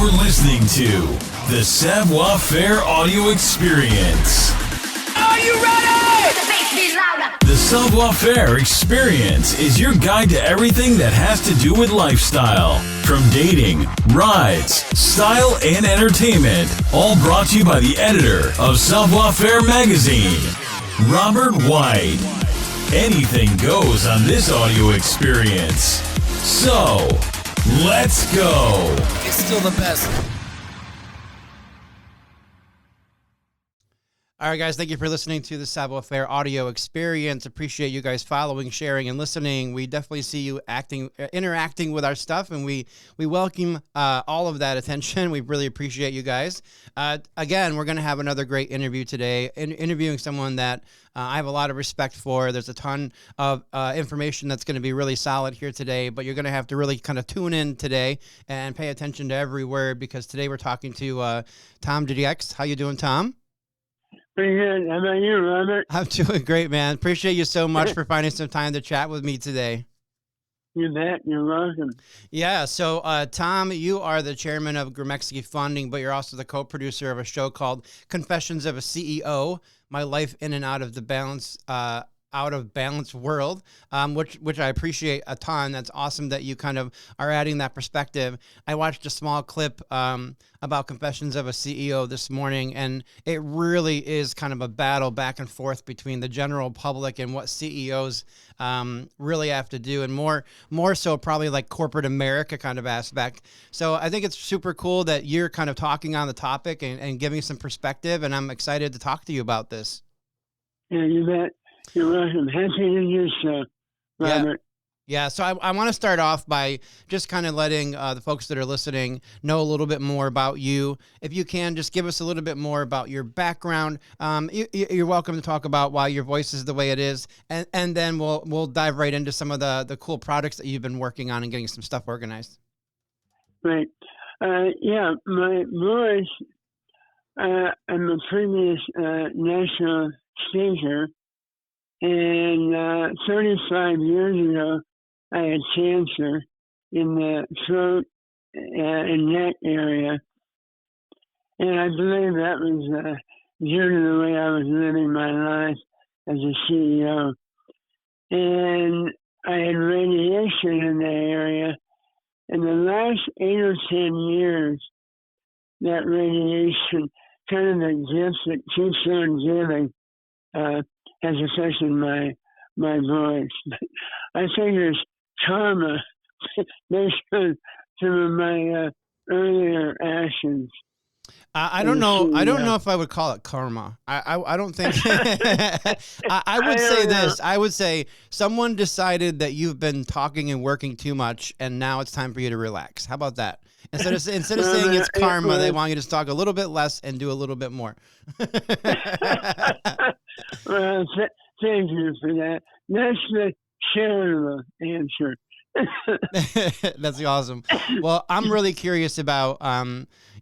You're listening to the Savoir Faire audio experience. Are you ready? The Savoir Faire experience is your guide to everything that has to do with lifestyle. From dating, rides, style, and entertainment. All brought to you by the editor of Savoir Faire magazine, Robert White. Anything goes on this audio experience. So, let's go. It's still the best. All right, guys, thank you for listening to the Savoir Faire audio experience. Appreciate you guys following, sharing, and listening. We definitely see you interacting with our stuff, and we welcome all of that attention. We really appreciate you guys. Again, we're going to have another great interview today, interviewing someone that I have a lot of respect for. There's a ton of information that's going to be really solid here today, but you're going to have to really kind of tune in today and pay attention to every word, because today we're talking to Tom Gegax. How you doing, Tom? Pretty good. How about you, Robert? I'm doing great, man. Appreciate you so much for finding some time to chat with me today. You bet. You're welcome. Yeah. So, Tom, you are the chairman of Gegax Funding, but you're also the co-producer of a show called Confessions of a CEO: My Life in and Out of the Balance. Out of balance world, which I appreciate a ton. That's awesome that you kind of are adding that perspective. I watched a small clip about Confessions of a CEO this morning, and it really is kind of a battle back and forth between the general public and what CEOs really have to do, and more so probably like corporate America kind of aspect. So I think it's super cool that you're kind of talking on the topic and giving some perspective, and I'm excited to talk to you about this. Yeah, you bet. You're welcome. Happy to do so, Robert. Yeah. So I want to start off by just kind of letting the folks that are listening know a little bit more about you. If you can, just give us a little bit more about your background. You're welcome to talk about why your voice is the way it is, and then we'll dive right into some of the cool products that you've been working on and getting some stuff organized. Right. Yeah, my voice, I'm a previous national speaker. And 35 years ago, I had cancer in the throat and neck area. And I believe that was due to the way I was living my life as a CEO. And I had radiation in that area. In the last 8 or 10 years, that radiation, kind of the gift that keeps on giving, has affected my voice. I think it's karma based on some of my earlier actions. I don't know. I don't know if I would call it karma. I don't think. I would say this. I would say someone decided that you've been talking and working too much, and now it's time for you to relax. How about that? Instead of saying it's karma, they want you to talk a little bit less and do a little bit more. Well, thank you for that. That's the charitable answer. That's awesome. Well, I'm really curious about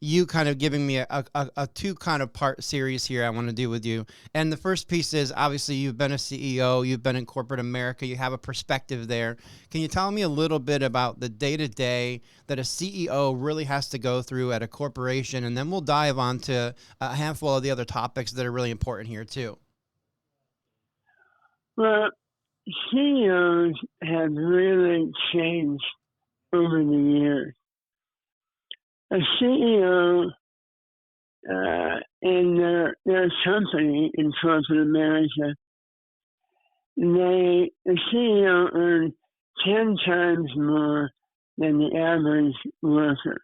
you kind of giving me a two kind of part series here I want to do with you. And the first piece is, obviously, you've been a CEO, you've been in corporate America, you have a perspective there. Can you tell me a little bit about the day-to-day that a CEO really has to go through at a corporation? And then we'll dive on to a handful of the other topics that are really important here too. Well, CEOs have really changed over the years. A CEO in their company in corporate America, the CEO earned 10 times more than the average worker.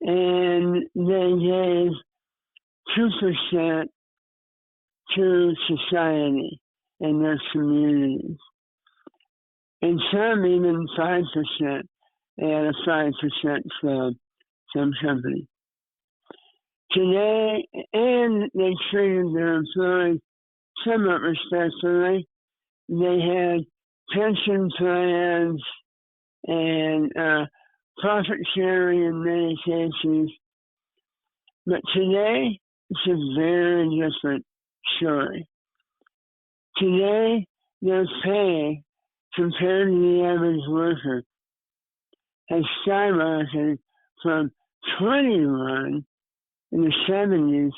And they gave 2% to society and their communities. And some even 5%. They had a 5% club, some companies. Today, and they treated their employees somewhat respectfully. They had pension plans and profit sharing in many cases. But today, it's a very different story. Today, their pay compared to the average worker has skyrocketed from 21 in the 70s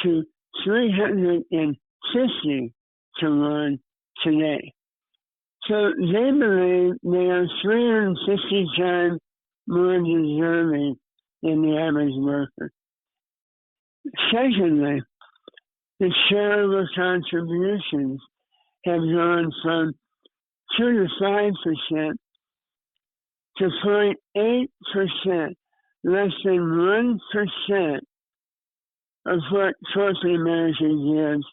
to 350 to 1 today. So they believe they are 350 times more deserving than the average worker. Secondly, the charitable contributions have gone from 2 to 5% to 0.8%, less than 1% of what corporate America gives,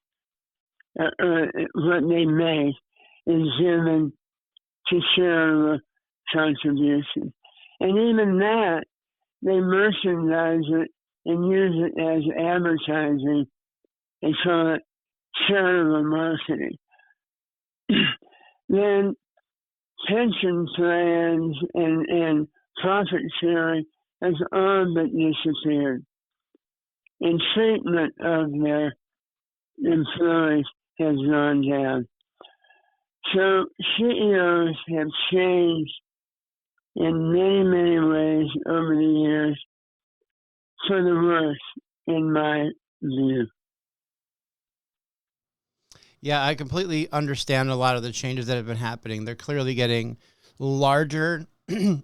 what they make, is given to charitable contributions. And even that, they merchandise it and use it as advertising and call it charitable marketing. Then pension plans and profit sharing has all but disappeared. And treatment of their employees has gone down. So CEOs have changed in many, many ways over the years for the worse, in my view. Yeah, I completely understand a lot of the changes that have been happening. They're clearly getting larger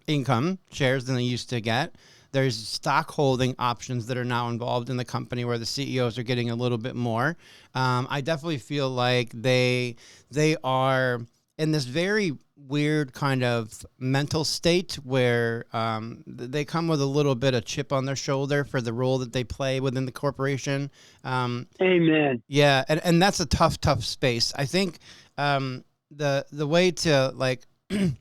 income shares than they used to get. There's stock holding options that are now involved in the company where the CEOs are getting a little bit more. I definitely feel like they are in this very weird kind of mental state where they come with a little bit of chip on their shoulder for the role that they play within the corporation. Amen. Yeah, and that's a tough space. I think the way to like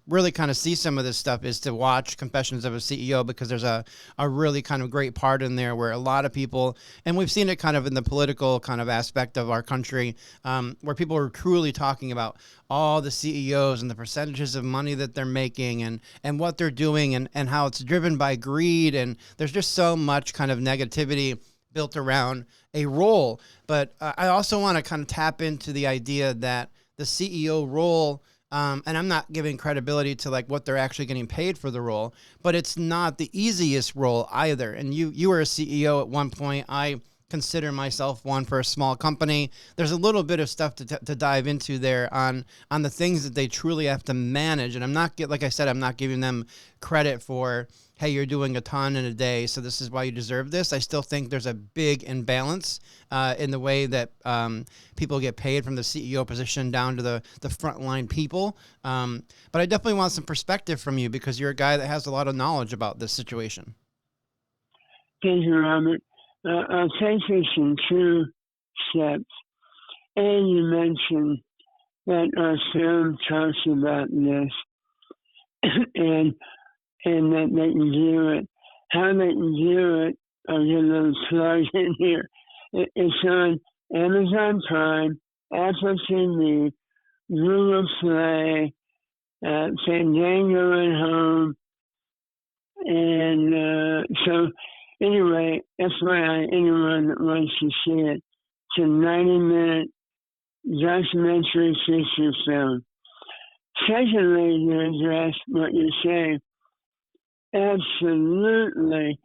really kind of see some of this stuff is to watch Confessions of a CEO, because there's a really kind of great part in there where a lot of people, and we've seen it kind of in the political kind of aspect of our country, where people are truly talking about all the CEOs and the percentages of money that they're making and what they're doing and how it's driven by greed. And there's just so much kind of negativity built around a role. But I also want to kind of tap into the idea that the CEO role, and I'm not giving credibility to like what they're actually getting paid for the role, but it's not the easiest role either. And you were a CEO at one point. I consider myself one for a small company. There's a little bit of stuff to dive into there on the things that they truly have to manage. And like I said, I'm not giving them credit for, hey, you're doing a ton in a day, so this is why you deserve this. I still think there's a big imbalance in the way that people get paid from the CEO position down to the frontline people. But I definitely want some perspective from you, because you're a guy that has a lot of knowledge about this situation. Thank you, Robert. I'll take this in 2 steps. And you mentioned that our film talks about this and that they can do it. How they can do it, I'll get a little plug in here. It's on Amazon Prime, Apple TV, Google Play, Fandango at home. And so anyway, FYI, anyone that wants to see it, it's a 90-minute documentary feature film. Secondly, to address what you're saying, absolutely,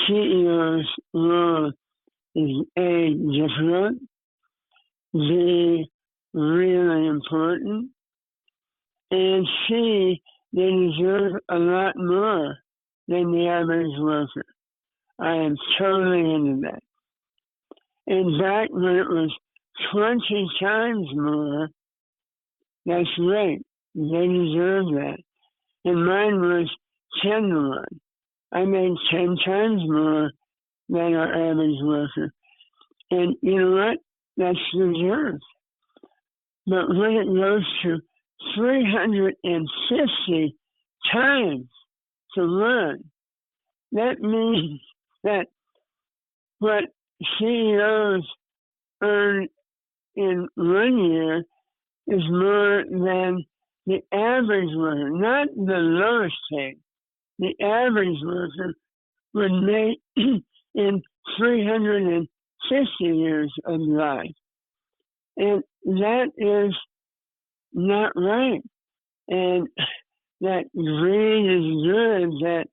CEO's role is A, difficult, B, really important, and C, they deserve a lot more than the average worker. I am totally into that. In fact, when it was 20 times more, that's great. They deserve that. And mine was 10 to 1. I made 10 times more than our average worker. And you know what? That's deserved. But when it goes to 350 times to 1, that means that what CEOs earn in 1 year is more than the average worker, not the lowest paid. The average worker would make in 350 years of life. And that is not right. And that greed is good, that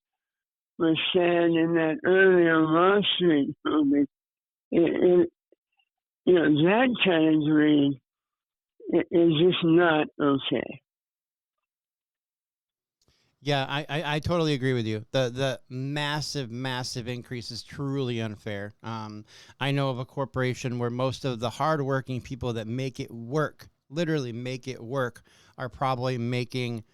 was said in that earlier Wall Street movie, that kind of greed is just not okay. Yeah, I totally agree with you. The massive increase is truly unfair. I know of a corporation where most of the hardworking people that make it work, literally make it work, are probably making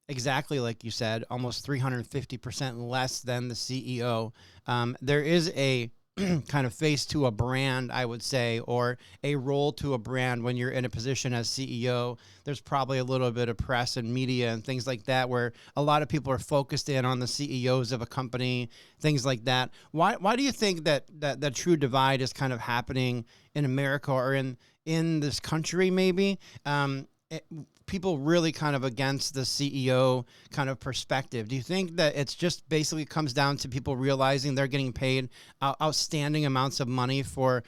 exactly like you said, almost 350% less than the CEO. There is a kind of face to a brand, I would say, or a role to a brand when you're in a position as CEO. There's probably a little bit of press and media and things like that where a lot of people are focused in on the CEOs of a company, things like that. Why do you think that true divide is kind of happening in America or in this country maybe? People really kind of against the CEO kind of perspective. Do you think that it's just basically comes down to people realizing they're getting paid outstanding amounts of money for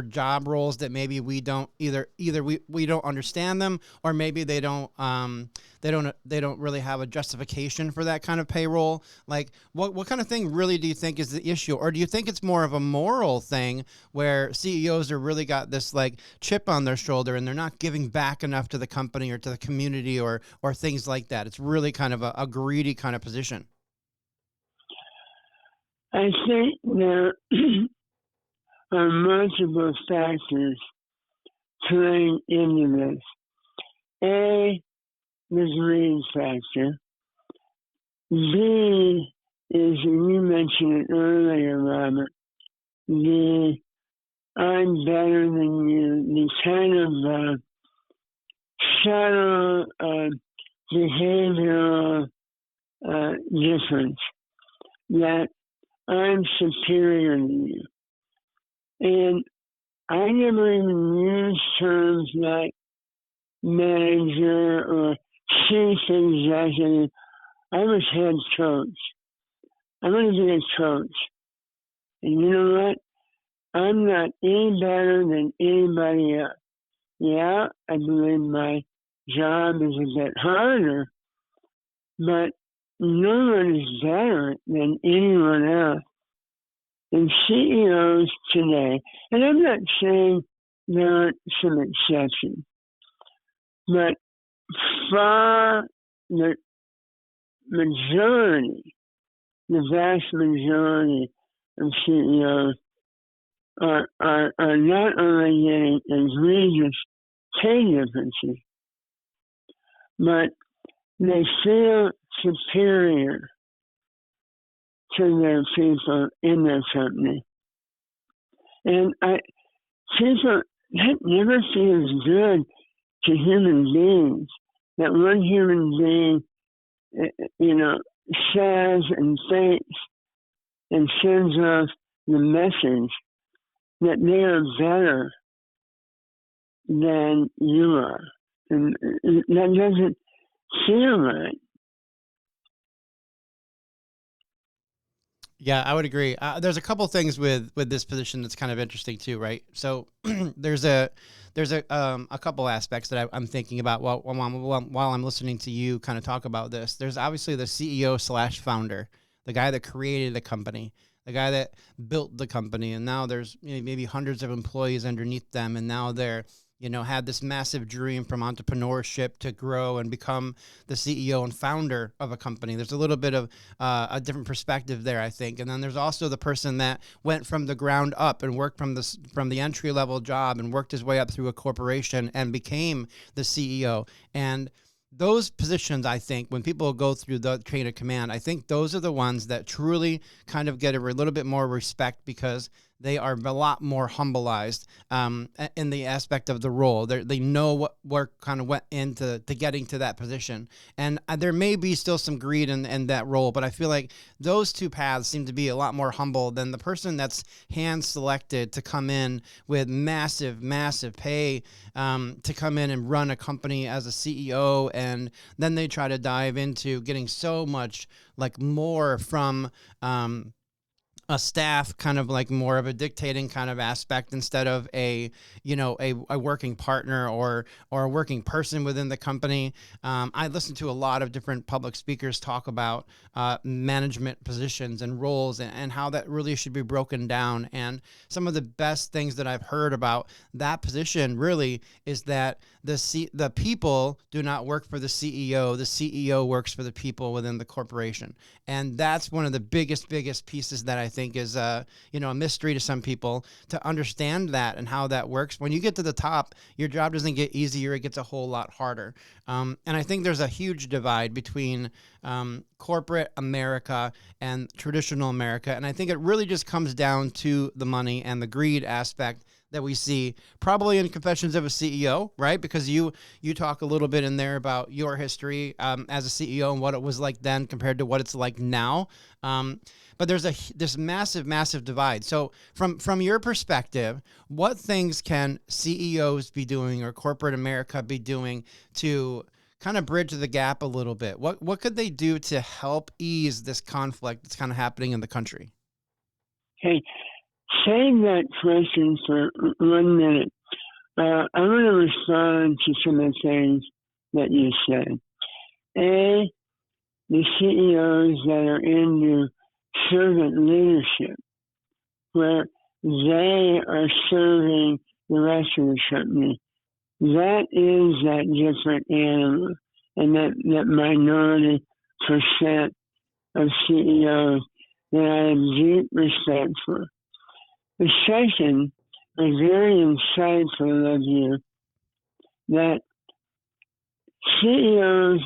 job roles that maybe we don't either we don't understand them, or maybe they don't really have a justification for that kind of payroll? Like what kind of thing really do you think is the issue? Or do you think it's more of a moral thing where CEOs are really got this like chip on their shoulder and they're not giving back enough to the company or to the community or things like that? It's really kind of a greedy kind of position. I think there are multiple factors playing into this. A, the greed factor. B is, you mentioned it earlier, Robert, the I'm better than you, the kind of subtle behavioral difference that I'm superior to you. And I never even use terms like manager or chief executive. I was head coach. I'm going to be a coach. And you know what? I'm not any better than anybody else. Yeah, I believe my job is a bit harder, but no one is better than anyone else. And CEOs today, and I'm not saying there aren't some exceptions, but far the majority, the vast majority of CEOs are not only getting egregious pay differences, but they feel superior to their people in their company. And people, that never feels good to human beings, that one human being, says and thinks and sends off the message that they are better than you are. And that doesn't feel right. Yeah, I would agree. There's a couple things with this position that's kind of interesting too, right? So there's a couple aspects that I'm thinking about while I'm listening to you kind of talk about this. There's obviously the CEO/founder, the guy that created the company, the guy that built the company, and now there's maybe hundreds of employees underneath them, and now they're had this massive dream from entrepreneurship to grow and become the CEO and founder of a company. There's a little bit of a different perspective there, I think. And then there's also the person that went from the ground up and worked from the entry level job and worked his way up through a corporation and became the CEO. And those positions, I think, when people go through the chain of command, I think those are the ones that truly kind of get a little bit more respect because they are a lot more humbleized in the aspect of the role. They know what work kind of went into getting to that position. And there may be still some greed in that role, but I feel like those two paths seem to be a lot more humble than the person that's hand-selected to come in with massive pay to come in and run a company as a CEO, and then they try to dive into getting so much like more from a staff, kind of like more of a dictating kind of aspect instead of a working partner or a working person within the company. I listen to a lot of different public speakers talk about management positions and roles, and how that really should be broken down. And some of the best things that I've heard about that position really is that the people do not work for the CEO. The CEO works for the people within the corporation. And that's one of the biggest pieces that I think is a mystery to some people to understand that and how that works. When you get to the top, your job doesn't get easier, it gets a whole lot harder. And I think there's a huge divide between corporate America and traditional America. And I think it really just comes down to the money and the greed aspect that we see probably in Confessions of a CEO, right? Because you talk a little bit in there about your history as a CEO and what it was like then compared to what it's like now. But there's this massive divide. So from your perspective, what things can CEOs be doing or corporate America be doing to kind of bridge the gap a little bit? What could they do to help ease this conflict that's kind of happening in the country? Hey, save that question for 1 minute. I want to respond to some of the things that you said. A, the CEOs that are into servant leadership, where they are serving the rest of the company. That is that different animal, and that minority percent of CEOs that I have deep respect for. The second is very insightful of you, that CEOs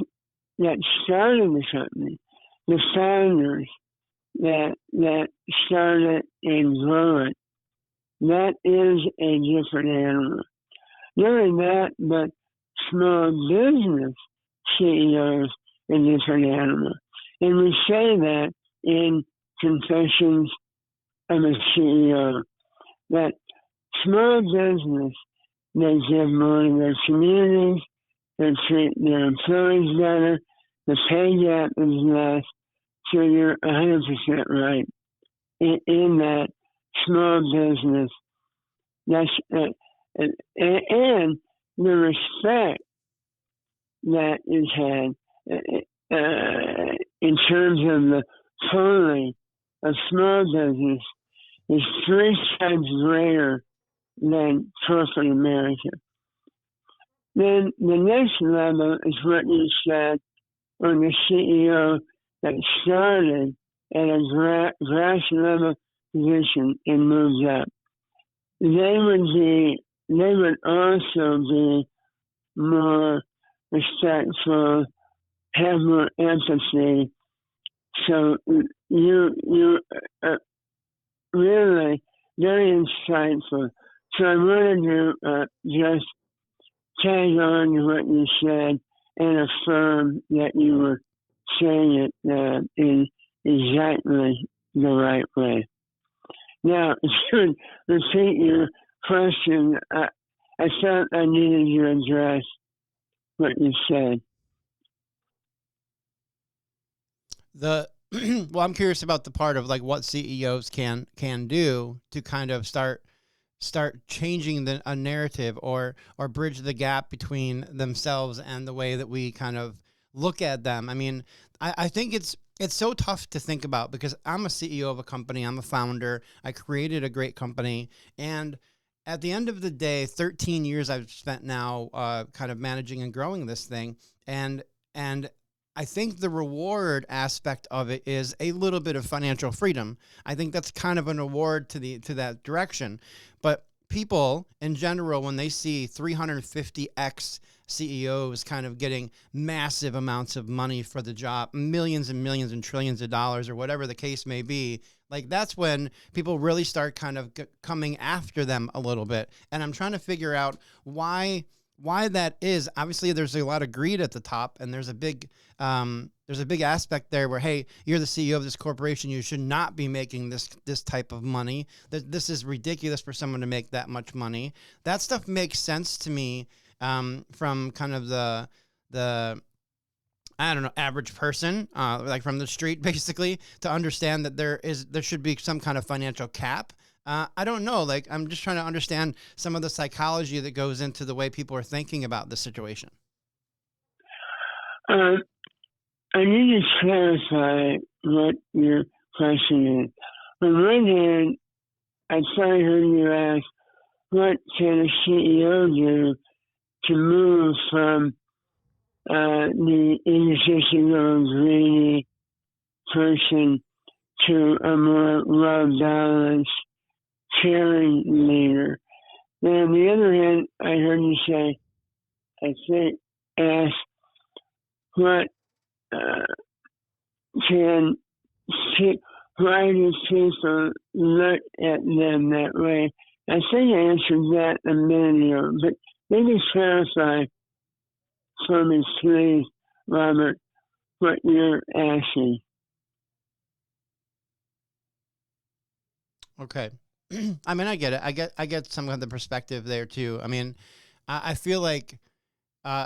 that started the company, the founders that started and grew it, that is a different animal. Not only that, but small business CEOs are a different animal. And we say that in Confessions of a CEO, that small business, they give more to their communities, they treat their employees better, the pay gap is less, so you're 100% right in that small business. That's and the respect that is had in terms of the polling of small business is 3 times greater than corporate America. Then the next level is what you said on the CEO that started at a grass level position and moved up. They would also be more respectful, have more empathy. So you are really very insightful. So I wanted to just tag on to what you said and affirm that you were saying it in exactly the right way. Now, if you would repeat your question, I felt I needed to address what you said. Well, I'm curious about the part of like what CEOs can do to kind of start changing a narrative or bridge the gap between themselves and the way that we kind of look at them. I mean, I think it's so tough to think about because I'm a CEO of a company. I'm a founder. I created a great company. And at the end of the day, 13 years I've spent now kind of managing and growing this thing. And I think the reward aspect of it is a little bit of financial freedom. I think that's kind of an award to that direction. But people in general, when they see 350x CEOs kind of getting massive amounts of money for the job, millions and millions and trillions of dollars or whatever the case may be, like that's when people really start kind of coming after them a little bit. And I'm trying to figure out why that is. Obviously, there's a lot of greed at the top, and there's a big aspect there where, hey, you're the CEO of this corporation, you should not be making this type of money. This is ridiculous for someone to make that much money. That stuff makes sense to me from kind of the I don't know, average person, like from the street, basically, to understand that there should be some kind of financial cap. I don't know. Like, I'm just trying to understand some of the psychology that goes into the way people are thinking about this situation. I need to clarify what your question is. On one hand, I thought I heard you ask, what can a CEO do to move from the egotistical, greedy person to a more well-balanced, caring leader? Then on the other hand, I heard you say, I think, ask what can why do people look at them that way? I think I answered that a minute ago, but maybe clarify for me, please, Robert, what you're asking. Okay. I mean, I get it. I get some of the perspective there too. I mean, I feel like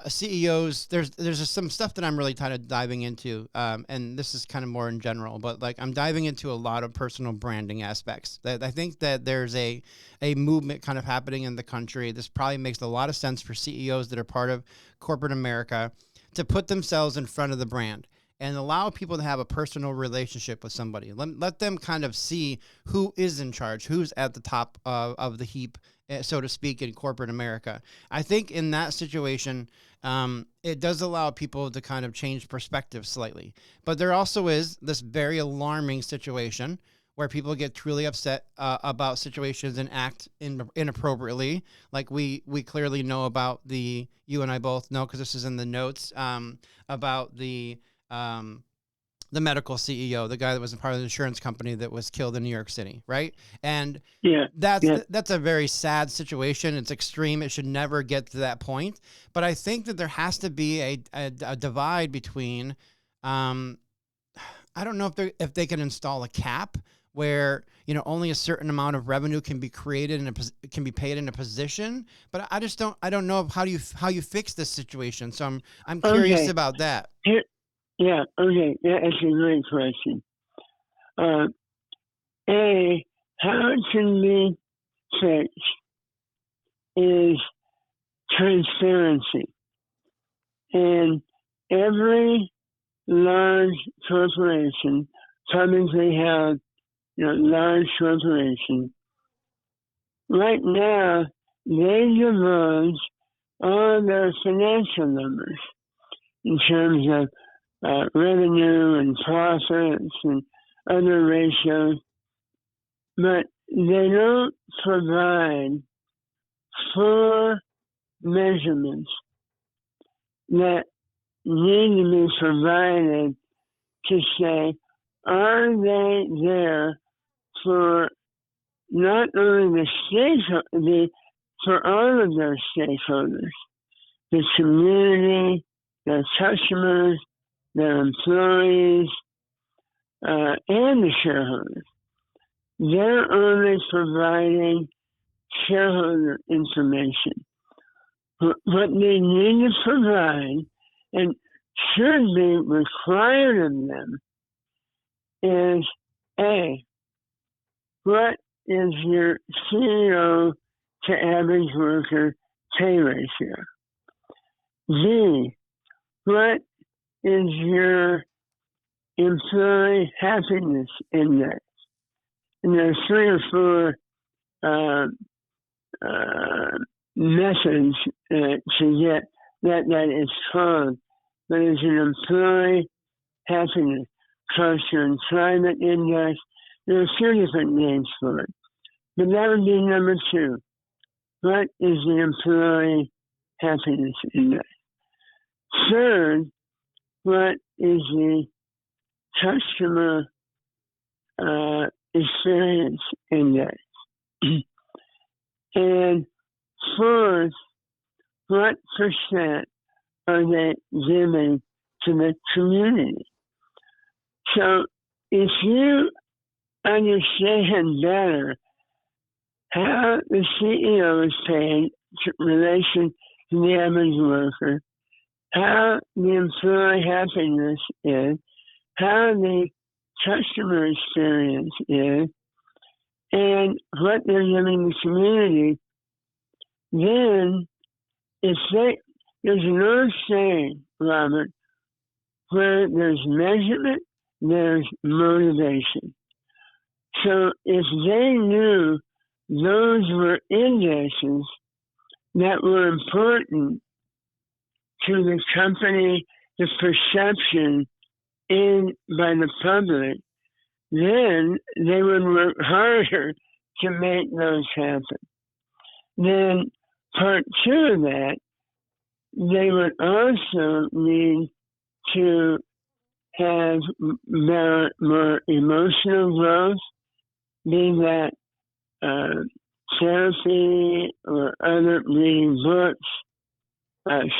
CEOs, there's just some stuff that I'm really kind of diving into, and this is kind of more in general, but like I'm diving into a lot of personal branding aspects. That I think that there's a movement kind of happening in the country. This probably makes a lot of sense for CEOs that are part of corporate America to put themselves in front of the brand and allow people to have a personal relationship with somebody. Let them kind of see who is in charge, who's at the top of the heap, so to speak, in corporate America. I think in that situation, it does allow people to kind of change perspective slightly. But there also is this very alarming situation where people get truly upset about situations and act inappropriately. Like we clearly know about you and I both know, because this is in the notes, about the medical CEO, the guy that was a part of the insurance company that was killed in New York City, right? And that's a very sad situation. It's extreme. It should never get to that point. But I think that there has to be a divide between, I don't know if they can install a cap where, you know, only a certain amount of revenue can be created and can be paid in a position. But I don't know how you fix this situation. So I'm curious about that. Yeah, okay, that's a great question. How it can be fixed is transparency. And every large corporation, publicly held, large corporation, right now, they divulge all their financial numbers in terms of revenue and profits and other ratios, but they don't provide full measurements that need to be provided to say, are they there for not only for all of their stakeholders, the community, their customers, their employees, and the shareholders. They're only providing shareholder information. What they need to provide, and should be required of them, is A, what is your CEO to average worker pay ratio? B, what is your employee happiness index? And there's 3 or 4 methods to get that is called. But it's an employee happiness culture and climate index. There are a few different names for it. But that would be number 2. What is the employee happiness index? Third, what is the customer experience index? And fourth, what percent are they giving to the community? So if you understand better how the CEO is paid in relation to the average worker, how the employee happiness is, how the customer experience is, and what they're giving the community, then there's an old saying, Robert, where there's measurement, there's motivation. So if they knew those were indexes that were important to the company, the perception by the public, then they would work harder to make those happen. Then part two of that, they would also need to have more emotional growth, be that therapy or other reading books,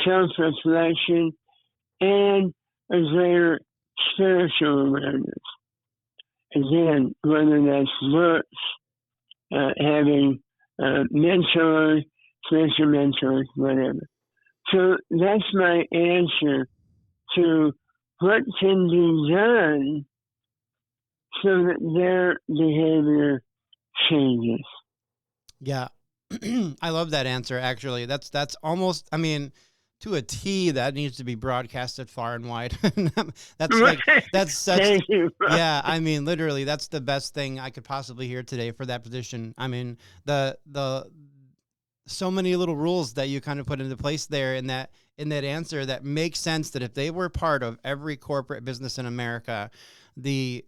self-reflection, and a greater spiritual awareness. Again, whether that's books, having mentors, spiritual mentors, whatever. So that's my answer to what can be done so that their behavior changes. Yeah. I love that answer, actually. That's almost, I mean, to a T, that needs to be broadcasted far and wide. That's such, Thank you. yeah, I mean, literally, that's the best thing I could possibly hear today for that position. I mean, the so many little rules that you kind of put into place there in that answer that makes sense, that if they were part of every corporate business in America, the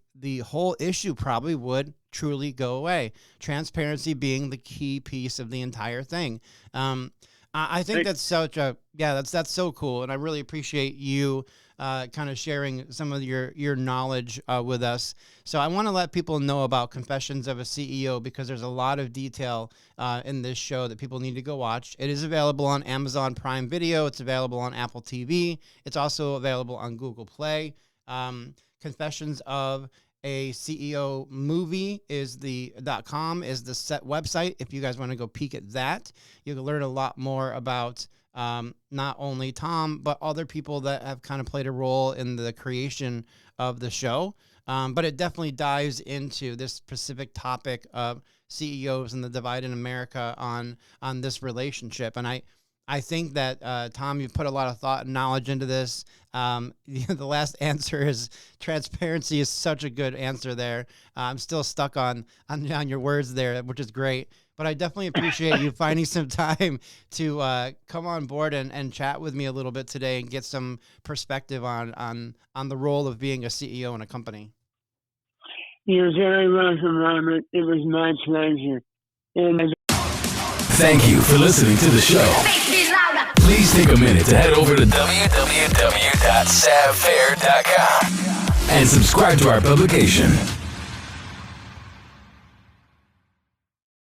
whole issue probably would truly go away. Transparency being the key piece of the entire thing. I think that's that's so cool, and I really appreciate you kind of sharing some of your knowledge with us. So I want to let people know about Confessions of a CEO, because there's a lot of detail in this show that people need to go watch. It is available on Amazon Prime Video. It's available on Apple TV. It's also available on Google Play. Confessions of a CEO movie is the .com is the set website. If you guys want to go peek at that, you can learn a lot more about not only Tom, but other people that have kind of played a role in the creation of the show. But it definitely dives into this specific topic of CEOs and the divide in America on this relationship. And I think that, Tom, you've put a lot of thought and knowledge into this. The last answer is transparency is such a good answer there. I'm still stuck on your words there, which is great. But I definitely appreciate you finding some time to come on board and chat with me a little bit today and get some perspective on the role of being a CEO in a company. You're very welcome, Robert. It was my pleasure. And Thank you for listening to the show. Please take a minute to head over to www.savfair.com and subscribe to our publication.